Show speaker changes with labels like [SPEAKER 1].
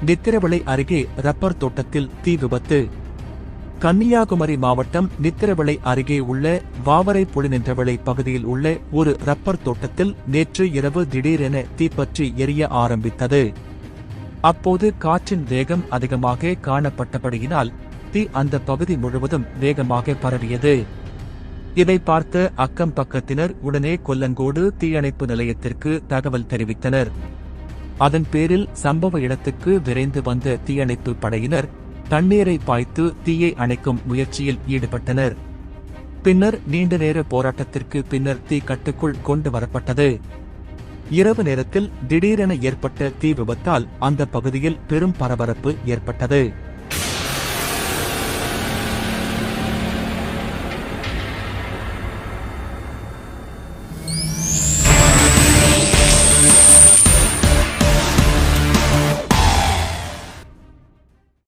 [SPEAKER 1] நித்திரவிளை அருகே ரப்பர் தோட்டத்தில் தீ விபத்து. கன்னியாகுமரி மாவட்டம் நித்திரவிளை அருகே உள்ள வாவரை புலிநின்றவிளை பகுதியில் உள்ள ஒரு ரப்பர் தோட்டத்தில் நேற்று இரவு திடீரென தீப்பற்றி எரிய ஆரம்பித்தது. அப்போது காற்றின் வேகம் அதிகமாக காணப்பட்டபடியினால் தீ அந்த பகுதி முழுவதும் வேகமாக பரவியது. இதை பார்த்த அக்கம் பக்கத்தினர் உடனே கொல்லங்கோடு தீயணைப்பு நிலையத்திற்கு தகவல் தெரிவித்தனர். அதன் பேரில் சம்பவ இடத்துக்கு விரைந்து வந்த தீயணைப்பு படையினர் தண்ணீரை பாய்த்து தீயை அணைக்கும் முயற்சியில் ஈடுபட்டனர். பின்னர் நீண்ட நேர போராட்டத்திற்கு பின்னர் தீ கட்டுக்குள் கொண்டு வரப்பட்டது. இரவு நேரத்தில் திடீரென ஏற்பட்ட தீ விபத்தால் அந்த பகுதியில் பெரும் பரபரப்பு ஏற்பட்டது.